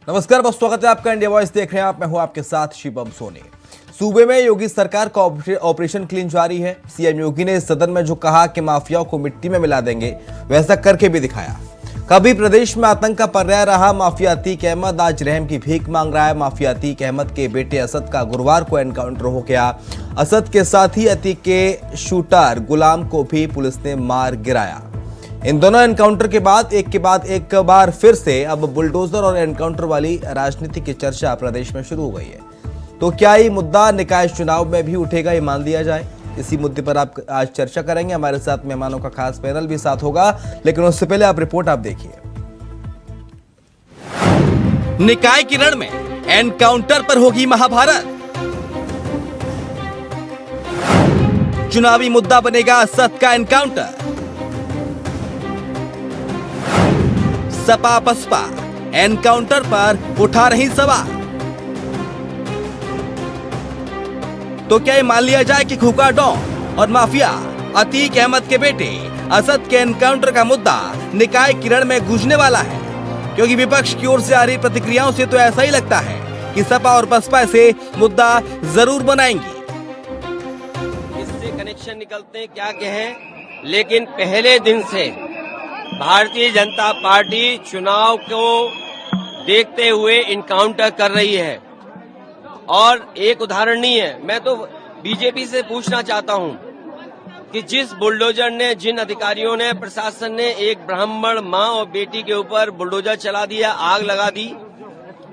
नमस्कार, बहुत स्वागत है आपका। इंडिया वॉइस देख रहे हैं आप, मैं हूं आपके साथ शिवम सोनी। सूबे में योगी सरकार का ऑपरेशन क्लीन जारी है। सीएम योगी ने सदन में जो कहा कि माफियाओं को मिट्टी में मिला देंगे, वैसा करके भी दिखाया। कभी प्रदेश में आतंक का पर्याय रहा माफिया अतीक अहमद, आज रहम की भीख मांग रहा है। माफिया अतीक अहमद के बेटे असद का गुरुवार को एनकाउंटर हो गया। असद के साथ ही अतीक के शूटर गुलाम को भी पुलिस ने मार गिराया। इन दोनों एनकाउंटर के बाद एक बार फिर से अब बुलडोजर और एनकाउंटर वाली राजनीति की चर्चा प्रदेश में शुरू हो गई है। तो क्या ये मुद्दा निकाय चुनाव में भी उठेगा, ये मान लिया जाए? इसी मुद्दे पर आप आज चर्चा करेंगे। हमारे साथ मेहमानों का खास पैनल भी साथ होगा, लेकिन उससे पहले आप रिपोर्ट आप देखिए। निकाय की रण में एनकाउंटर पर होगी महाभारत। चुनावी मुद्दा बनेगा असद का एनकाउंटर। सपा बसपा एनकाउंटर पर उठा रही सवाल। तो क्या ये मान लिया जाए कि खुका डॉन और माफिया अतीक अहमद के बेटे असद के एनकाउंटर का मुद्दा निकाय किरण में गूंजने वाला है? क्योंकि विपक्ष की ओर से आ रही प्रतिक्रियाओं से तो ऐसा ही लगता है कि सपा और बसपा से मुद्दा जरूर बनाएंगी। इससे कनेक्शन निकलते हैं क्या कहें, लेकिन पहले दिन से भारतीय जनता पार्टी चुनाव को देखते हुए इनकाउंटर कर रही है। और एक उदाहरण नहीं है, मैं तो बीजेपी से पूछना चाहता हूं कि जिस बुलडोजर ने, जिन अधिकारियों ने, प्रशासन ने एक ब्राह्मण मां और बेटी के ऊपर बुलडोजर चला दिया, आग लगा दी,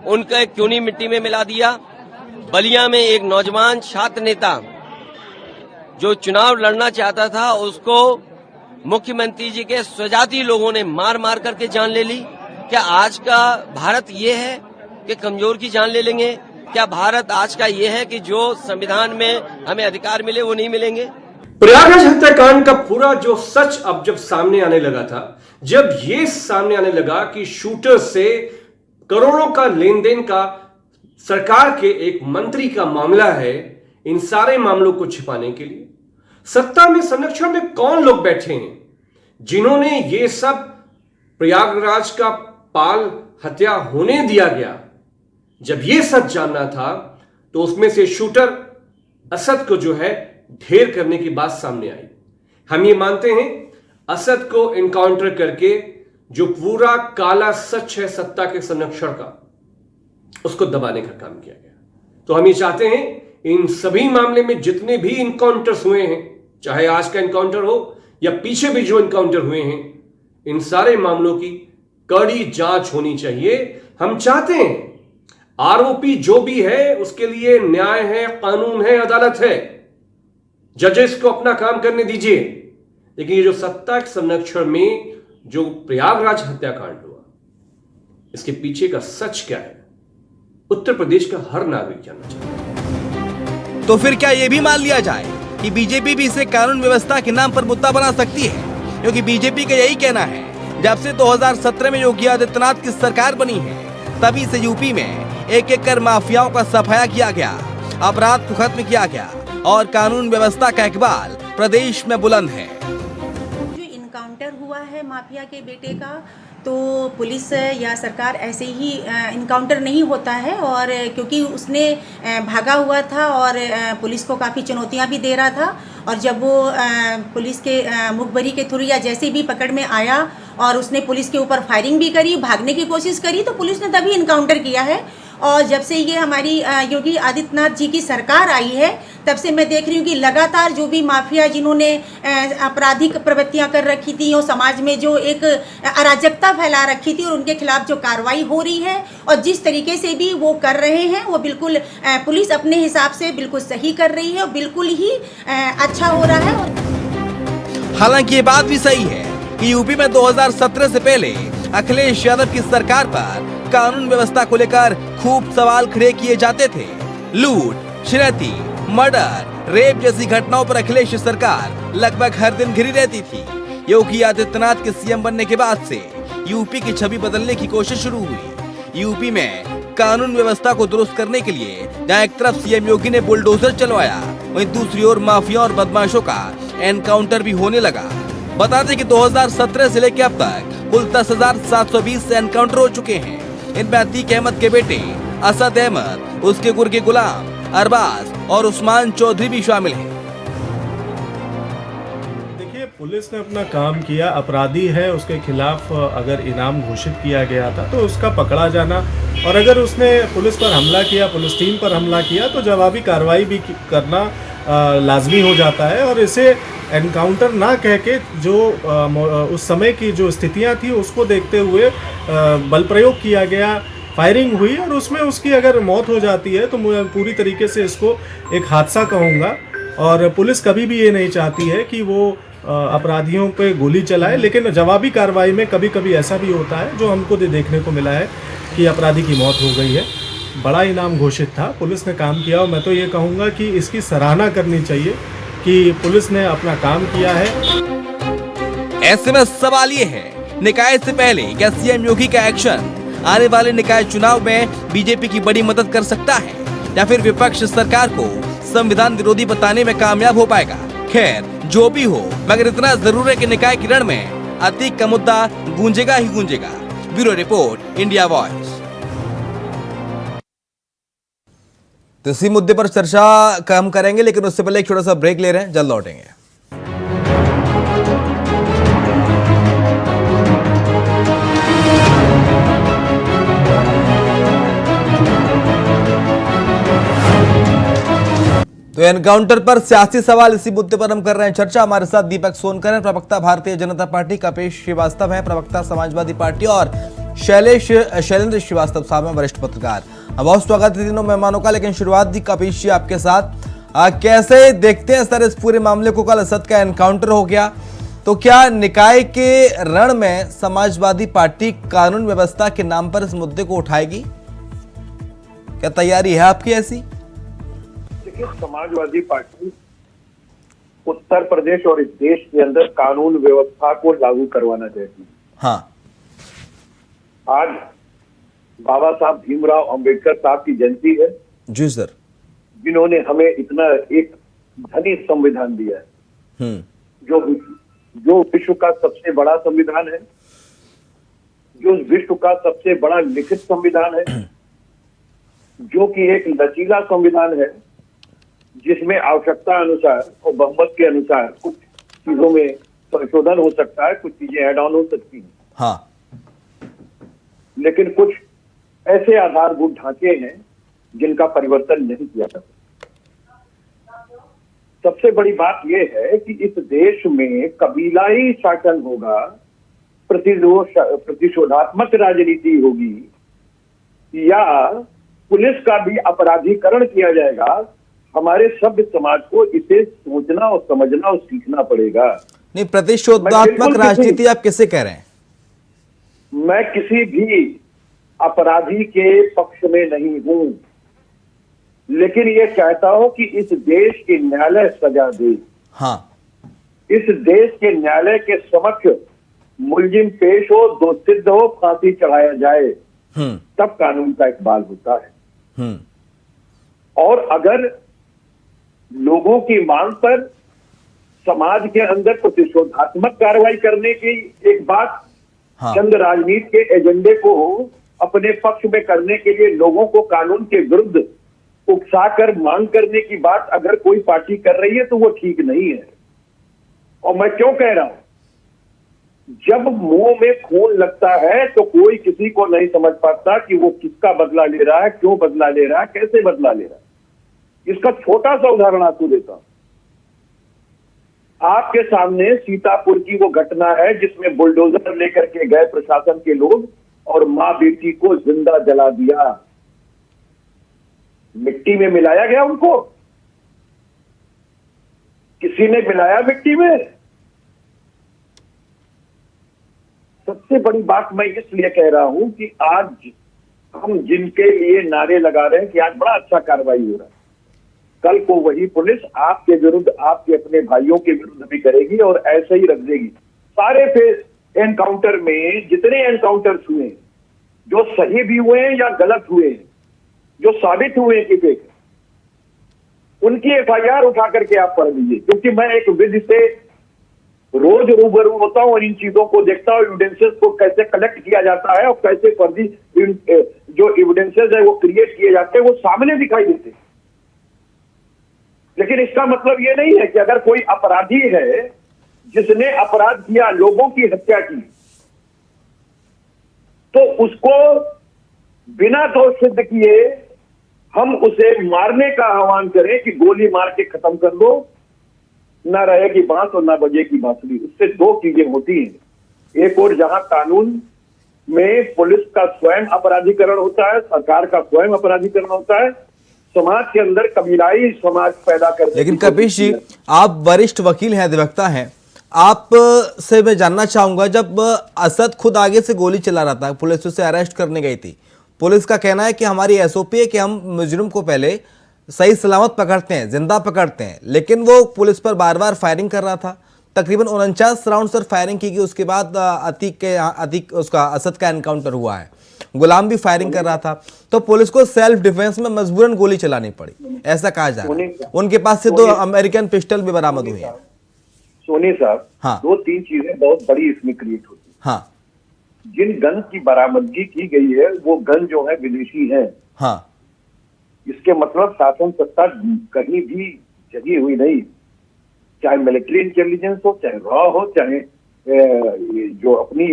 उनका क्यों नहीं मिट्टी में मिला दिया? बलिया में एक नौजवान छात्र नेता जो चुनाव लड़ना चाहता था, उसको मुख्यमंत्री जी के स्वजाती लोगों ने मार मार करके जान ले ली। क्या आज का भारत ये है कि कमजोर की जान ले लेंगे? क्या भारत आज का ये है कि जो संविधान में हमें अधिकार मिले वो नहीं मिलेंगे? प्रयागराज हत्याकांड का पूरा जो सच अब जब सामने आने लगा था, जब ये सामने आने लगा कि शूटर से करोड़ों का लेन देन का सरकार के एक मंत्री का मामला है, इन सारे मामलों को छिपाने के लिए सत्ता में, संरक्षण में कौन लोग बैठे हैं जिन्होंने ये सब प्रयागराज का पाल हत्या होने दिया गया? जब ये सच जानना था तो उसमें से शूटर असद को जो है ढेर करने की बात सामने आई। हम ये मानते हैं असद को एनकाउंटर करके जो पूरा काला सच है सत्ता के संरक्षण का, उसको दबाने का काम किया गया। तो हम ये चाहते हैं इन सभी मामले में जितने भी इनकाउंटर्स हुए हैं, चाहे आज का इनकाउंटर हो या पीछे भी जो इनकाउंटर हुए हैं, इन सारे मामलों की कड़ी जांच होनी चाहिए। हम चाहते हैं आरोपी जो भी है उसके लिए न्याय है, कानून है, अदालत है, जजेस को अपना काम करने दीजिए। लेकिन ये जो सत्ता के संरक्षण में जो प्रयागराज हत्याकांड हुआ, इसके पीछे का सच क्या है, उत्तर प्रदेश का हर नागरिक जानना चाहता है। तो फिर क्या ये भी मान लिया जाए कि बीजेपी भी इसे कानून व्यवस्था के नाम पर मुद्दा बना सकती है? क्योंकि बीजेपी का यही कहना है, जब से 2017 में योगी आदित्यनाथ की सरकार बनी है, तभी से यूपी में एक एक कर माफियाओं का सफाया किया गया, अपराध को खत्म किया गया और कानून व्यवस्था का इकबाल प्रदेश में बुलंद है। जो इनकाउंटर हुआ है माफिया के बेटे का, तो पुलिस या सरकार ऐसे ही इनकाउंटर नहीं होता है। और क्योंकि उसने भागा हुआ था और पुलिस को काफ़ी चुनौतियां भी दे रहा था, और जब वो पुलिस के मुखबरी के थ्रू या जैसे भी पकड़ में आया और उसने पुलिस के ऊपर फायरिंग भी करी, भागने की कोशिश करी, तो पुलिस ने तभी इनकाउंटर किया है। और जब से ये हमारी योगी आदित्यनाथ जी की सरकार आई है, तब से मैं देख रही हूँ कि लगातार जो भी माफिया जिन्होंने आपराधिक प्रवृत्तियाँ कर रखी थी और समाज में जो एक अराजकता फैला रखी थी, और उनके खिलाफ जो कार्रवाई हो रही है और जिस तरीके से भी वो कर रहे हैं, वो बिल्कुल पुलिस अपने हिसाब से बिल्कुल सही कर रही है और बिल्कुल ही अच्छा हो रहा है। हालांकि ये बात भी सही है कि यूपी में 2017 से पहले अखिलेश यादव की सरकार पर कानून व्यवस्था को लेकर खूब सवाल खड़े किए जाते थे। लूट, छिनैती, मर्डर, रेप जैसी घटनाओं पर अखिलेश सरकार लगभग हर दिन घिरी रहती थी। योगी आदित्यनाथ के सीएम बनने के बाद से यूपी की छवि बदलने की कोशिश शुरू हुई। यूपी में कानून व्यवस्था को दुरुस्त करने के लिए जहां एक तरफ सीएम योगी ने बुलडोजर चलवाया, वहीं दूसरी ओर माफिया और बदमाशों का एनकाउंटर भी होने लगा। बता दें कि 2017 से लेकर अब तक कुल 10,720 एनकाउंटर हो चुके हैं। इनमें अतीक अहमद के बेटे असद अहमद, उसके गुर्गे गुलाम, अरबाज और उस्मान चौधरी भी शामिल हैं। देखिए, पुलिस ने अपना काम किया, अपराधी है, उसके खिलाफ अगर इनाम घोषित किया गया था तो उसका पकड़ा जाना, और अगर उसने पुलिस पर हमला किया, पुलिस टीम पर हमला किया, तो जवाबी कार्रवाई भी करना लाजमी हो जाता है। और इसे एनकाउंटर ना कह के जो उस समय की जो स्थितियां थी उसको देखते हुए बल प्रयोग किया गया, फायरिंग हुई और उसमें उसकी अगर मौत हो जाती है तो मैं पूरी तरीके से इसको एक हादसा कहूँगा। और पुलिस कभी भी ये नहीं चाहती है कि वो अपराधियों पे गोली चलाए, लेकिन जवाबी कार्रवाई में कभी कभी ऐसा भी होता है जो हमको देखने को मिला है कि अपराधी की मौत हो गई है। बड़ा इनाम घोषित था, पुलिस ने काम किया, और मैं तो ये कहूँगा कि इसकी सराहना करनी चाहिए कि पुलिस ने अपना काम किया है। ऐसे में सवाल ये है, निकाय से पहले क्या सीएम योगी का एक्शन आने वाले निकाय चुनाव में बीजेपी की बड़ी मदद कर सकता है, या फिर विपक्ष सरकार को संविधान विरोधी बताने में कामयाब हो पाएगा? खैर, जो भी हो, मगर इतना जरूर है कि निकाय की रण में अतीक का मुद्दा गूंजेगा ही गूंजेगा। Bureau report, India voice. तो इसी मुद्दे पर चर्चा हम करेंगे, लेकिन उससे पहले एक छोटा सा ब्रेक ले रहे हैं, जल्द लौटेंगे। तो एनकाउंटर पर सियासी सवाल, इसी मुद्दे पर हम कर रहे हैं चर्चा। हमारे साथ दीपक सोनकर हैं, प्रवक्ता भारतीय जनता पार्टी, कपेश श्रीवास्तव हैं, प्रवक्ता समाजवादी पार्टी, और शैलेंद्र श्रीवास्तव साहब हैं, वरिष्ठ पत्रकार। बहुत स्वागत है तीनों मेहमानों का। लेकिन शुरुआत दी कपेश जी आपके साथ, कैसे देखते हैं सर इस पूरे मामले को? कल असद का एनकाउंटर हो गया, तो क्या निकाय के रण में समाजवादी पार्टी कानून व्यवस्था के नाम पर इस मुद्दे को उठाएगी? क्या तैयारी है आपकी ऐसी? समाजवादी पार्टी उत्तर प्रदेश और इस देश के अंदर कानून व्यवस्था को लागू करवाना चाहती है। हाँ, आज बाबा साहब भीमराव अंबेडकर साहब की जयंती है जी सर, जिन्होंने हमें इतना एक धनी संविधान दिया है, जो विश्व का सबसे बड़ा संविधान है, जो विश्व का सबसे बड़ा लिखित संविधान है, जो कि एक लचीला संविधान है, जिसमें आवश्यकता अनुसार और बहुमत के अनुसार कुछ चीजों में संशोधन हो सकता है, कुछ चीजें ऐड ऑन हो सकती हैं। हाँ, लेकिन कुछ ऐसे आधारभूत ढांचे हैं जिनका परिवर्तन नहीं किया जा सकता। सबसे बड़ी बात यह है कि इस देश में कबीलाई शासन होगा, प्रतिशोधात्मक राजनीति होगी, या पुलिस का भी अपराधीकरण किया जाएगा। हमारे सभ्य समाज को इसे सोचना और समझना और सीखना पड़ेगा। नहीं, प्रतिशोधात्मक राजनीति आप किसे कह रहे हैं? मैं किसी भी अपराधी के पक्ष में नहीं हूं, लेकिन ये चाहता हूं कि इस देश के न्यायालय सजा दे। हाँ, इस देश के न्यायालय के समक्ष मुलजिम पेश हो, दोषी सिद्ध हो, फांसी चढ़ाया जाए, तब कानून का इकबाल होता है। और अगर लोगों की मांग पर समाज के अंदर प्रतिशोधात्मक कार्रवाई करने की एक बात, चंद राजनीति के एजेंडे को अपने पक्ष में करने के लिए लोगों को कानून के विरुद्ध उकसाकर मांग करने की बात अगर कोई पार्टी कर रही है तो वो ठीक नहीं है। और मैं क्यों कह रहा हूं, जब मुंह में खून लगता है तो कोई किसी को नहीं समझ पाता कि वो किसका बदला ले रहा है, क्यों बदला ले रहा है, कैसे बदला ले रहा है। इसका छोटा सा उदाहरण आपको देता हूं। आपके सामने सीतापुर की वो घटना है जिसमें बुलडोजर लेकर के गए प्रशासन के लोग और मां बेटी को जिंदा जला दिया, मिट्टी में मिलाया गया उनको, किसी ने मिलाया मिट्टी में। सबसे बड़ी बात मैं इसलिए कह रहा हूं कि आज हम जिनके लिए नारे लगा रहे हैं कि आज बड़ा अच्छा कार्रवाई हो रहा है, कल को वही पुलिस आपके विरुद्ध, आपके अपने भाइयों के विरुद्ध भी करेगी और ऐसे ही रख देगी। सारे फेस एनकाउंटर में जितने एनकाउंटर्स हुए, जो सही भी हुए हैं या गलत हुए हैं, जो साबित हुए कि फेक, उनकी एफआईआर उठा करके आप पढ़ लीजिए। क्योंकि मैं एक विधि से रोज रूबरू होता हूं और इन चीजों को देखता हूं, एविडेंसेस को कैसे कलेक्ट किया जाता है और कैसे फर्जी जो एविडेंसेस है वो क्रिएट किए जाते हैं, वो सामने दिखाई देते हैं। लेकिन इसका मतलब ये नहीं है कि अगर कोई अपराधी है जिसने अपराध किया, लोगों की हत्या की, तो उसको बिना दोष सिद्ध किए हम उसे मारने का आह्वान करें कि गोली मार के खत्म कर दो, ना रहेगी बांस और ना बजेगी बांसुरी। उससे दो चीजें होती हैं। एक और जहां कानून में पुलिस का स्वयं अपराधीकरण होता है, सरकार का स्वयं अपराधीकरण होता है, समाज के अंदर कबीलाई समाज पैदा करने। लेकिन कपीश जी, आप वरिष्ठ वकील हैं, अधिवक्ता हैं, आप से मैं जानना चाहूंगा, जब असद खुद आगे से गोली चला रहा था, पुलिस उसे अरेस्ट करने गई थी, पुलिस का कहना है कि हमारी एसओपी है कि हम मुजरिम को पहले सही सलामत पकड़ते हैं, जिंदा पकड़ते हैं, लेकिन वो पुलिस पर बार बार फायरिंग कर रहा था। तकरीबन 49 राउंड सर फायरिंग की गई। उसके बाद अतीक उसका असद का एनकाउंटर हुआ है, गुलाम भी फायरिंग कर रहा था, तो पुलिस को सेल्फ डिफेंस में मजबूरन गोली चलानी पड़ी, ऐसा कहा जा रहा है। उनके पास से 2 अमेरिकन पिस्टल भी बरामद हुई है। सोनी साहब, हाँ, 2-3 चीजें बहुत बड़ी इसमें क्रिएट होती है। हाँ, जिन गन की बरामदगी की गई है वो गन जो है विदेशी है। हाँ, इसके मतलब शासन सत्ता कहीं भी जगी हुई नहीं, चाहे मिलिट्री इंटेलिजेंस हो, चाहे रॉ हो, चाहे जो अपनी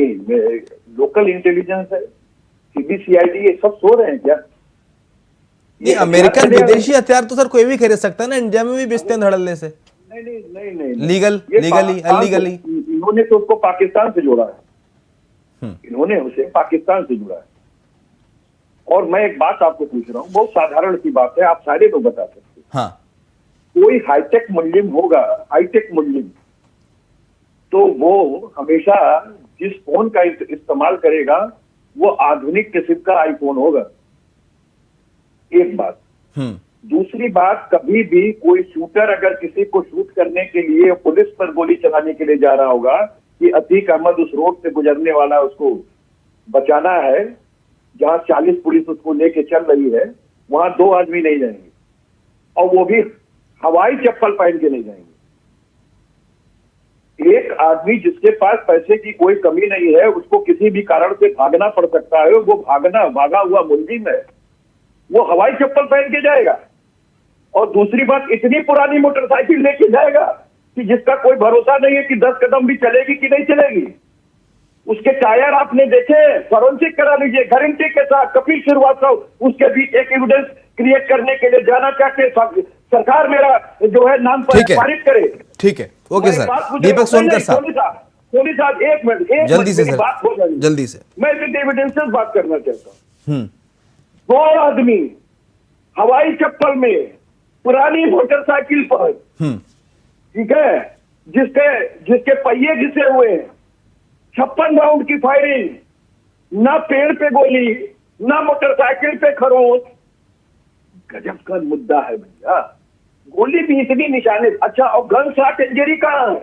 लोकल इंटेलिजेंस है, सीबीसीआईडी, ये सब सो रहे हैं क्या? ये अमेरिकन विदेशी हथियार तो सर कोई भी खरीद सकता है ना, इंडिया में भी बेचते हैं धड़ल्ले से। नहीं, लीगली अनलीगली। इन्होंने तो उसको पाकिस्तान से जोड़ा है, इन्होंने उसे पाकिस्तान से जुड़ा है। और मैं एक बात आपको पूछ रहा हूं, बहुत साधारण सी बात है, आप सारे लोग बता सकते हैं। हाँ, कोई हाईटेक मुल्जिम होगा, हाईटेक मुल्जिम, तो वो हमेशा जिस फोन का इस्तेमाल करेगा वो आधुनिक किस्म का आईफोन होगा। एक बात। दूसरी बात, कभी भी कोई शूटर अगर किसी को शूट करने के लिए पुलिस पर गोली चलाने के लिए जा रहा होगा कि अतीक अहमद उस रोड से गुजरने वाला, उसको बचाना है, जहां 40 पुलिस उसको लेके चल रही है, वहां 2 आदमी नहीं जाएंगे, और वो भी हवाई चप्पल पहन के नहीं जाएंगे। एक आदमी जिसके पास पैसे की कोई कमी नहीं है, उसको किसी भी कारण से भागना पड़ सकता है, वो भागा हुआ मुलजिम है, वो हवाई चप्पल पहन के जाएगा। और दूसरी बात, इतनी पुरानी मोटरसाइकिल लेके जाएगा कि जिसका कोई भरोसा नहीं है कि 10 कदम भी चलेगी कि नहीं चलेगी। उसके टायर आपने देखे, फॉरेंसिक करा लीजिए गारंटी के साथ। कपिल श्रीवास्तव उसके बीच एक एविडेंस क्रिएट करने के लिए जाना चाहते, सरकार मेरा जो है नाम पारित करे। ठीक है, ओके सर। दीपक सोनकर साहब, सोनी साहब, एक मिनट, जल्दी से सर, बात हो जाएगी, जल्दी से। मैं विद एविडेंसेस बात करना चाहता हूँ। 2 आदमी हवाई चप्पल में, पुरानी मोटरसाइकिल पर, ठीक है, जिसके पहिए घिसे हुए हैं, 56 राउंड की फायरिंग, ना पेड़ पे गोली, ना मोटरसाइकिल पे खरोंच। गजब का मुद्दा है भैया। गोली भी इतनी निशाने। अच्छा, और गन शॉट इंजरी कहां है?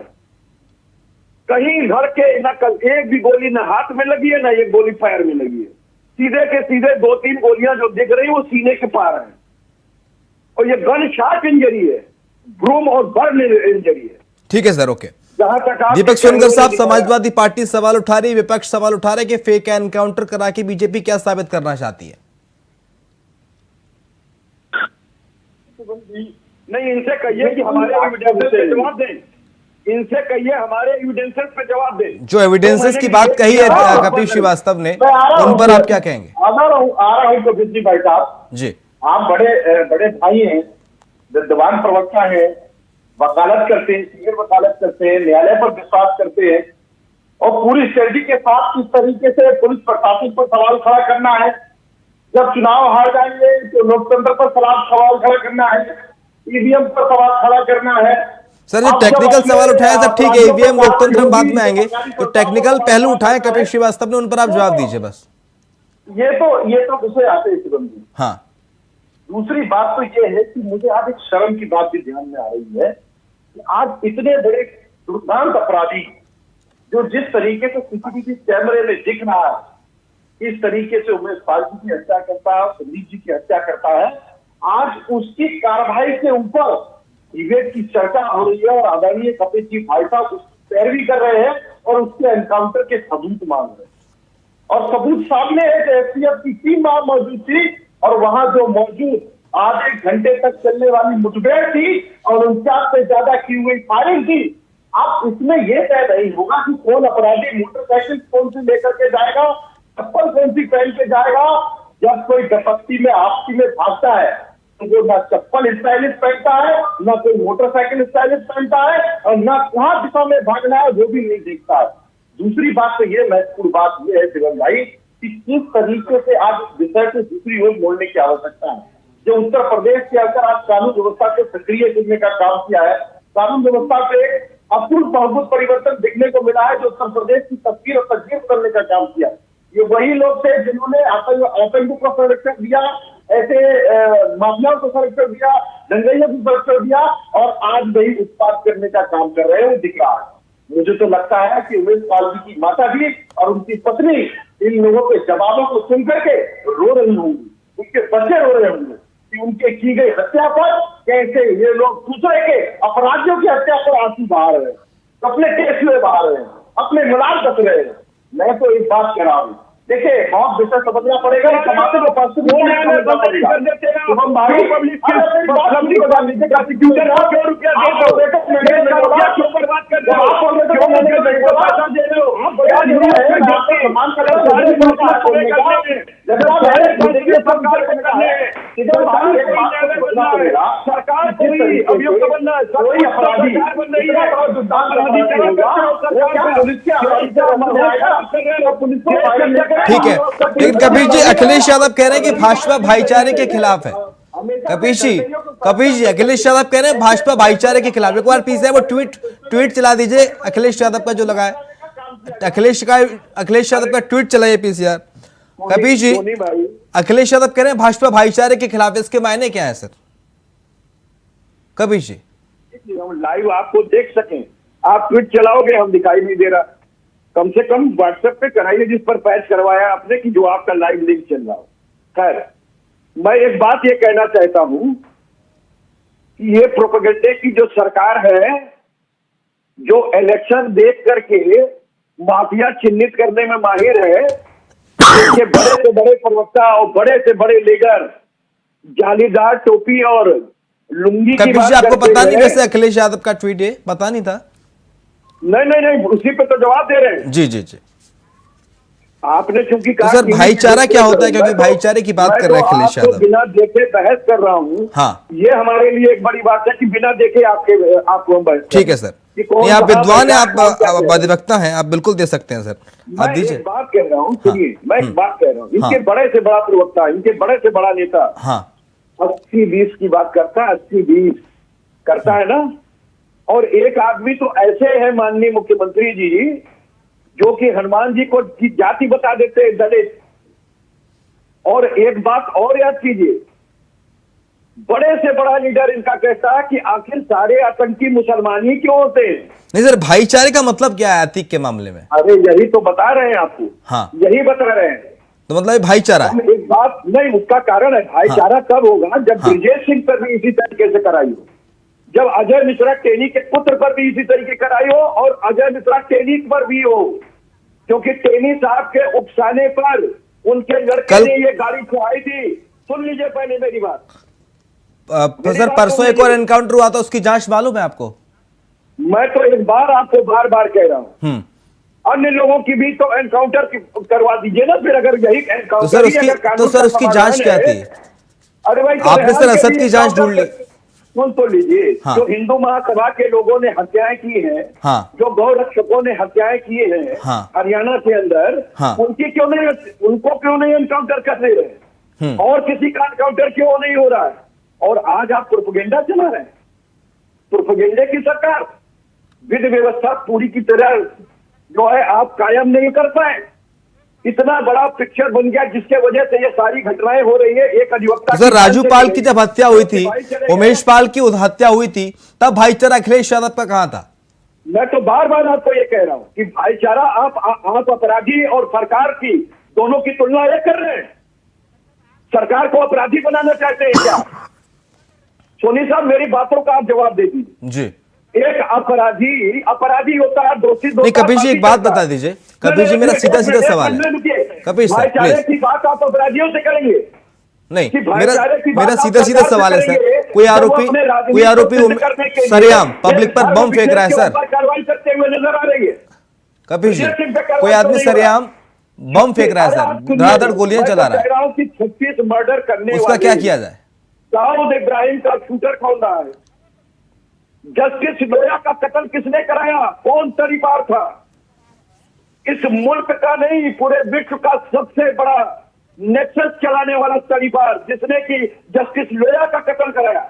कहीं घर के ना एक भी गोली ना हाथ में लगी है, ना एक गोली पैर में लगी है। सीधे के सीधे 2-3 गोलियां जो दिख रही वो सीने के पार है, और ये गन शॉट इंजरी है, ब्रूम और बर्न इंजरी है। ठीक है सर, ओके। जहां तक दीपक सोनकर साहब, समाजवादी पार्टी सवाल उठा रही, विपक्ष सवाल उठा रहे कि फेक एनकाउंटर करा के बीजेपी क्या साबित करना चाहती है? नहीं, इनसे कहिए कि हमारे एविडेंसेस पे जवाब दें। इनसे कहिए हमारे एविडेंसेस पे जवाब दें। जो एविडेंसेस की बात कही है कपिल श्रीवास्तव ने, उन पर आप क्या कहेंगे? आ रहा हूँ कपिल भाई साहब जी। आप बड़े भाई हैं, विद्वान प्रवक्ता हैं, वकालत करते हैं, सीनियर वकालत करते हैं, न्यायालय पर विश्वास करते हैं, और पूरी स्ट्रेटजी के साथ किस तरीके से पुलिस प्रशासन पर सवाल खड़ा करना है। जब चुनाव हार जाएंगे तो लोकतंत्र पर सवाल खड़ा करना है, ईवीएम पर सवाल खड़ा करना है। सर, जो टेक्निकल सवाल उठाया सब ठीक है, ईवीएम लोकतंत्र हम बाद में आएंगे, तो टेक्निकल पहलू उठाए कपिल श्रीवास्तव ने, उन पर आप जवाब दीजिए बस। ये तो विषय आते हैं शिवम जी। हाँ, दूसरी बात तो ये है कि मुझे आज एक शर्म की बात भी ध्यान में आ रही है कि आज इतने बड़े दुर्दांत अपराधी जो जिस तरीके से सीसीटीवी कैमरे में दिख रहा है, इस तरीके से उमेश पाल जी की हत्या करता है, संदीप जी की हत्या करता है, आज उसकी कार्रवाई के ऊपर डिबेट की चर्चा हो रही है, और आदरणीय कपिल जी भाई साहब पैरवी कर रहे हैं और उसके एनकाउंटर के सबूत मांग रहे हैं। और सबूत सामने है कि एसटीएफ की टीम वहां मौजूद थी और वहां जो मौजूद आधे घंटे तक चलने वाली मुठभेड़ थी और 49 से ज्यादा की हुई फायरिंग थी। अब इसमें यह तय नहीं होगा कि कौन अपराधी मोटरसाइकिल कौन सी लेकर के जाएगा, चप्पल कौन सी पहन के जाएगा। जब कोई डकैती में आपसी में भागता है तो वो ना चप्पल स्टाइलिश पहनता है, ना कोई मोटरसाइकिल स्टाइलिश पहनता है और ना कहां दिशा में भागना है वो भी नहीं देखता है। दूसरी बात तो ये महत्वपूर्ण बात यह है शिवम भाई कि किस तरीके से आज विषय को दूसरी ओर मोड़ने की आवश्यकता है। जो उत्तर प्रदेश के अंदर आज कानून व्यवस्था को सक्रिय करने का काम किया है, कानून व्यवस्था पे अपूर्व बहुत परिवर्तन देखने को मिला है। जो उत्तर प्रदेश की तस्वीर और तस्वीर बदलने का काम किया, ये वही लोग थे जिन्होंने आतंक को संरक्षण दिया, ऐसे माफियाओं को संरक्षण दिया, दंगइयों को संरक्षण दिया और आज वही उत्पाद करने का काम कर रहे हैं, वो दिख रहा है। मुझे तो लगता है कि उमेश पाल जी की माता भी और उनकी पत्नी इन लोगों के जवाबों को सुन करके रो रही होंगी, उनके बच्चे रो रहे होंगे कि उनके की गई हत्या पर कैसे ये लोग दूसरे के अपराधियों की हत्या पर आंसू बहा रहे हैं, अपने टेस्ले बहा रहे हैं, अपने मुलाल कस रहे हैं। मैं तो एक बात कह रहा हूँ, देखिए बहुत विषय समझना पड़ेगा, समाज को पास शुभम भाई सरकार ठीक है, लेकिन कबीर जी अखिलेश यादव कह रहे हैं कि भाजपा भाईचारे के खिलाफ है। कबीर जी अखिलेश यादव कह रहे हैं भाजपा भाईचारे के खिलाफ। एक बार प्लीज है वो ट्वीट चला दीजिए अखिलेश यादव का जो लगा है, अखिलेश यादव का ट्वीट चलाइए पीसीआर। कबीर जी अखिलेश यादव कह रहे हैं भाजपा भाईचारे के खिलाफ, इसके मायने क्या है सर? कबीर जी हम लाइव आपको देख सकें, आप ट्वीट चलाओगे, हम दिखाई नहीं दे रहा। कम से कम व्हाट्सएप पे कराइए जिस पर पैच करवाया आपने कि जो आपका लाइव लिंक चल रहा हो। खैर, मैं एक बात ये कहना चाहता हूं कि ये प्रोपेगेंडे की जो सरकार है, जो इलेक्शन देख करके माफिया चिन्हित करने में माहिर है, के बड़े से बड़े प्रवक्ता और बड़े से बड़े लीडर जालीदार टोपी और लुंगी की बात आपको करते पता नहीं वैसे अखिलेश यादव का ट्वीट है? पता नहीं था? नहीं, उसी पे तो जवाब दे रहे हैं। जी आपने चूंकि कहा सर भाईचारा क्या होता है, क्योंकि भाईचारे की बात कर रहे हैं अखिलेश यादव। बिना देखे बहस कर रहा हूँ। हाँ, ये हमारे लिए एक बड़ी बात है कि बिना देखे आपको हम बहस। ठीक है सर, आप विद्वान हैं, आप अधिवक्ता हैं, आप बिल्कुल दे सकते हैं सर, आप दीजिए। मैं बात कह रहा हूँ, सुनिए, मैं एक बात कह रहा हूँ। इनके बड़े से बड़ा प्रवक्ता, इनके बड़े से बड़ा नेता 80-20 की बात करता है, 80-20 करता है ना। और एक आदमी तो ऐसे है माननीय मुख्यमंत्री जी, जो कि हनुमान जी को जाति बता देते हैं, दलित। और एक बात और याद कीजिए, बड़े से बड़ा लीडर इनका कहता है कि आखिर सारे आतंकी मुसलमान ही क्यों होते हैं। नहीं सर, भाईचारे का मतलब क्या है अतीक के मामले में? अरे यही तो बता रहे हैं आपको। हाँ, यही बता रहे हैं। तो मतलब भाईचारा है। एक बात नहीं, उसका कारण है भाईचारा कब होगा, जब ब्रजेश सिंह पर भी इसी तरीके से कराई हो, जब अजय मिश्रा टेनी के पुत्र पर भी इसी तरीके कराई हो और अजय मिश्रा टेनी पर भी हो, क्योंकि टेनी साहब के उकसाने पर उनके लड़के ने ये गाड़ी चुराई थी। सुन लीजिए पहले मेरी बात। सर परसों एक और एनकाउंटर हुआ था, उसकी जांच मालूम है आपको? मैं तो एक बार आपको बार बार कह रहा हूं, अन्य लोगों की भी तो एनकाउंटर करवा दीजिए ना। फिर अगर यही एनकाउंटर तो सर उसकी जांच क्या थी? अरे भाई, आपने सर असद की जांच ढूंढ ली। सुन तो लीजिए। जो हिंदू महासभा के लोगों ने हत्याएं की हैं, जो गौ रक्षकों ने हत्याएं किए हैं हरियाणा के अंदर, उनको क्यों नहीं एनकाउंटर कर रहे हैं? और किसी का एनकाउंटर क्यों नहीं हो रहा है? और आज आप प्रोपेगेंडा चला रहे हैं, प्रोपेगेंडे की सरकार। विधि व्यवस्था पूरी की तरह जो है आप कायम नहीं कर पाए। इतना बड़ा पिक्चर बन गया जिसके वजह से ये सारी घटनाएं हो रही है। एक अधिवक्ता सर राजू पाल की जब हत्या हुई थी, उमेश पाल की हत्या हुई थी, तब भाईचारा अखिलेश यादव का कहां था? मैं तो बार बार आपको ये कह रहा हूं कि भाईचारा आप अपराधी और सरकार की दोनों की तुलना ये कर रहे हैं। सरकार को अपराधी बनाना चाहते हैं क्या? सोनी साहब, मेरी बातों का आप जवाब दे दीजिए जी। एक अपराधी होता है, दोषी नहीं कपिल जी एक बात बता दीजिए, कपिल जी मेरा सीधा सीधा सवाल है, कपिल सर भाईचारे प्लीज। की बात आप अपराधियों से करेंगे? नहीं कि मेरा भाईचारे की बात मेरा आप सीधा सीधा सरकार से सवाल है करेंगे, सर, कोई जब वो आरोपी अपने राजनीति कोई आरोपी को सिद्ध करने के लिए सरेआम पब्लिक पर एक बम फेंक रहा है धर्म सर, विशेष के ऊपर कार्रवाई करते हुए नजर आ रही है। कपिल जी विशेष पे कार्रवाई कोई आदमी नहीं हो रहा। सरेआम बम फेंक रहा है अरे आप सर, सुनिए, धड़ाधड़ गोलियां मैं तो चला रहा कह रहा हूं कि 36 मर्डर करने है, उसका वाले क्या किया जाए? दाऊद इब्राहिम का शूटर कौन रहा है? जस्टिस लोया का कत्ल किसने कराया? कौन तरीपार था? इस मुल्क का नहीं, पूरे विश्व का सबसे बड़ा नेक्सस चलाने वाला तरीपार, जिसने कि जस्टिस लोया का कत्ल कराया।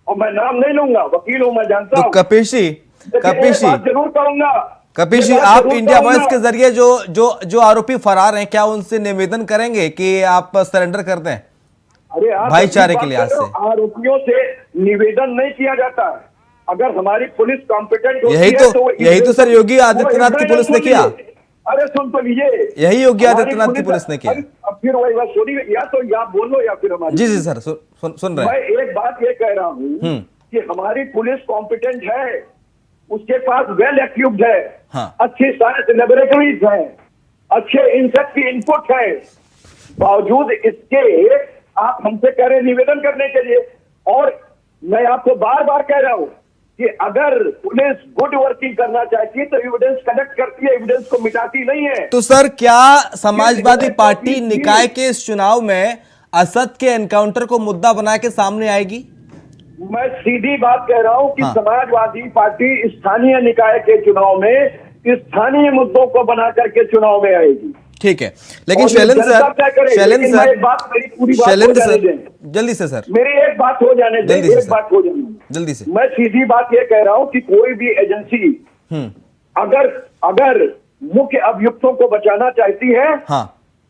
और मैं नाम नहीं लूंगा, वकील हूं, मैं जानता तो हूं। कपिल जी जरूर कहूंगा, कपिल जी आप इंडिया वॉइस के जरिए जो जो जो आरोपी फरार हैं, क्या उनसे निवेदन करेंगे कि आप सरेंडर कर दें? अरे आप भाईचारे के लिहाज से आरोपियों से निवेदन नहीं किया जाता है। अगर हमारी पुलिस कॉम्पिटेंट होती यही तो सर योगी आदित्यनाथ की पुलिस ने किया। अरे सुन तो लीजिए, यही योगी आदित्यनाथ की पुलिस ने किया। अब फिर वही बात सुनिए, या तो या बोलो या फिर हमारी। जी सर सुन रहे हैं। मैं एक बात ये कह रहा हूँ कि हमारी पुलिस कॉम्पिटेंट है, उसके पास वेल एक्विप्ड है, हाँ। अच्छी साइंस लेबोरेटरीज है, अच्छे इनसेक्ट की इनपुट है, बावजूद इसके आप हमसे कह रहे निवेदन करने के लिए। और मैं आपको बार बार कह रहा हूं कि अगर पुलिस गुड वर्किंग करना चाहती है तो एविडेंस कलेक्ट करती है, एविडेंस को मिटाती नहीं है। तो सर क्या समाजवादी पार्टी निकाय के इस चुनाव में असद के एनकाउंटर को मुद्दा बना के सामने आएगी? मैं सीधी बात कह रहा हूं कि हाँ। समाजवादी पार्टी स्थानीय निकाय के चुनाव में स्थानीय मुद्दों को बना करके चुनाव में आएगी। ठीक है, लेकिन और शैलेंद्र जनता क्या करे? सर लेकिन एक बात, मेरी पूरी बात हो शैलेंद्र जाने सर दें। जल्दी से सर, मेरी एक बात हो जाने दें, जल्दी से एक सर। बात हो जाने दें। जल्दी से। मैं सीधी बात ये कह रहा हूं कि कोई भी एजेंसी अगर मुख्य अभियुक्तों को बचाना चाहती है, हाँ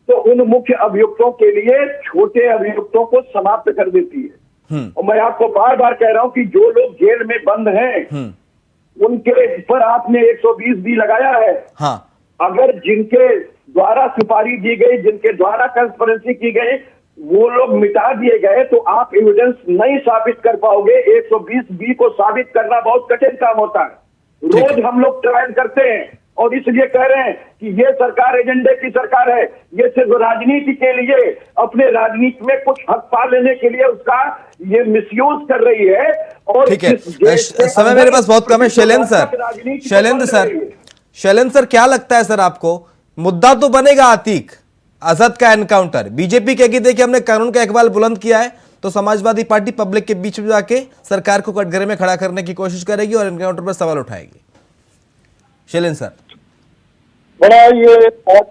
तो उन मुख्य अभियुक्तों के लिए छोटे अभियुक्तों को समाप्त कर देती है। और मैं आपको बार बार कह रहा हूं कि जो लोग जेल में बंद हैं उनके ऊपर आपने 120 भी लगाया है। हाँ अगर जिनके द्वारा सुपारी दी गई, जिनके द्वारा कंस्पिरेसी की गई, वो लोग मिटा दिए गए, तो आप एविडेंस नहीं साबित कर पाओगे। 120 बी को साबित करना बहुत कठिन काम होता है। रोज हम लोग ट्रायल करते हैं और इसलिए कह रहे हैं कि ये सरकार एजेंडे की सरकार है, ये सिर्फ राजनीति के लिए, अपने राजनीति में कुछ हक पा लेने के लिए उसका ये मिसयूज कर रही है। और ठीक है, समय मेरे पास बहुत कम है। शैलेंद्र सर क्या लगता है सर आपको, मुद्दा तो बनेगा आतिक असद का एनकाउंटर, बीजेपी कहेगी देखिए हमने कानून का इकबाल बुलंद किया है, तो समाजवादी पार्टी पब्लिक के बीच में जाके सरकार को कटघरे में खड़ा करने की कोशिश करेगी और एनकाउंटर पर सवाल उठाएगी। शैलेंद्र सर बड़ा ये बहुत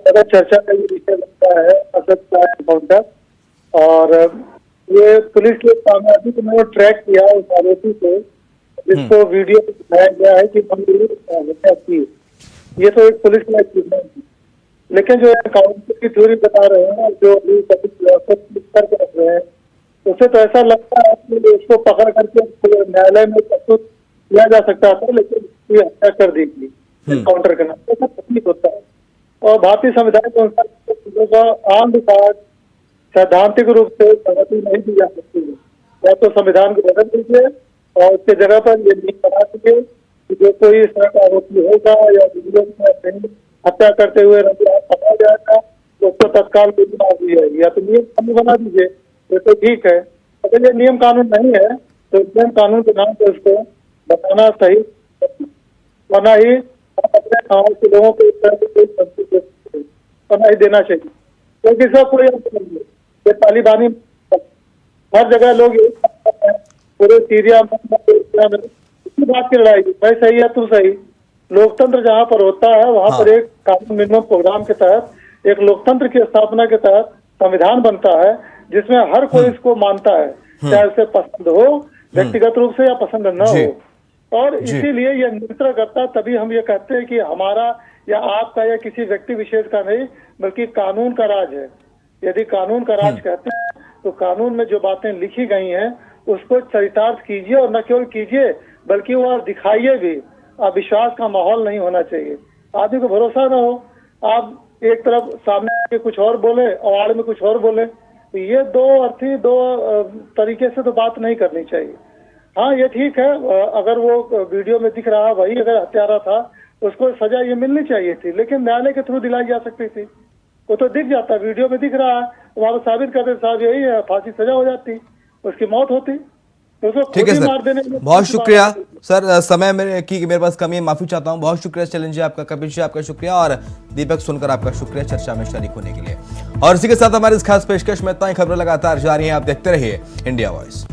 ज्यादा चर्चा का ये विषय लगता है असद का एनकाउंटर। और ये पुलिस के कामयाबी को मैंने ट्रैक किया उस आरोपी को, जिसको वीडियो में दिखाया गया है कि हत्या की। ये तो एक पुलिस का अचीवमेंट है, लेकिन जो एनकाउंटर की थ्योरी बता रहे हैं, जो करके रख रहे हैं, उससे तो ऐसा लगता है कि उसको पकड़ करके न्यायालय में प्रस्तुत किया जा सकता था, लेकिन उसकी हत्या कर दी गई एनकाउंटर करना, ऐसा तकलीफ होता है। और भारतीय संविधान के अनुसार आम विकास सैद्धांतिक रूप से सहमति नहीं दी जा सकती है। या तो संविधान को बदल दीजिए और उसके जगह पर ये नियम बना दीजिए कि जो कोई इस तरह का आरोपी होगा या वीडियो में हत्या करते हुए पकड़ा जाएगा तो उसको तत्काल गोली मार दी जाएगी, या तो नियम कानून बना दीजिए, तो ठीक है। अगर ये नियम कानून नहीं है तो नियम कानून के नाम पर उसको बताना सही, वरना ही अपने गाँव के लोगों को इस तरह से कोई संतुष्ट बना ही देना चाहिए, क्योंकि सब कोई ये तालिबानी हर जगह लोग पूरे सीरिया में इसी बात की लड़ाई, मैं सही है तू सही। लोकतंत्र जहाँ पर होता है वहाँ पर एक कानून मिनिमम प्रोग्राम के तहत एक लोकतंत्र की स्थापना के तहत संविधान बनता है, जिसमें हर कोई इसको मानता है, चाहे उसे पसंद हो व्यक्तिगत रूप से या पसंद न हो। और इसीलिए यह नियंत्रण करता, तभी हम ये कहते हैं कि हमारा या आपका या किसी व्यक्ति विशेष का नहीं, बल्कि कानून का राज है। यदि कानून का राज कहते हैं तो कानून में जो बातें लिखी गई हैं उसको चरितार्थ कीजिए, और न केवल कीजिए बल्कि वो दिखाइए भी। अविश्वास का माहौल नहीं होना चाहिए, आदमी को भरोसा न हो, आप एक तरफ सामने कुछ और बोले और आड़ में कुछ और बोले, तो ये दो अर्थी दो तरीके से तो बात नहीं करनी चाहिए। हाँ ये ठीक है, अगर वो वीडियो में दिख रहा वही अगर हत्यारा था उसको सजा ये मिलनी चाहिए थी, लेकिन न्यायालय के थ्रू दिलाई जा सकती थी। वो तो दिख जाता, वीडियो में दिख रहा है, वहां पर साबित करते साहब यही है, फांसी सजा हो जाती, उसकी मौत होती। ठीक है सर, बहुत शुक्रिया सर, समय मेरे पास कमी है, माफी चाहता हूं। बहुत शुक्रिया चैलेंज आपका, कपिल जी आपका शुक्रिया, और दीपक सुनकर आपका शुक्रिया चर्चा में शरीक होने के लिए। और इसी के साथ हमारी इस खास पेशकश में इतना ही। खबरें लगातार जारी हैं, आप देखते रहिए इंडिया वॉइस।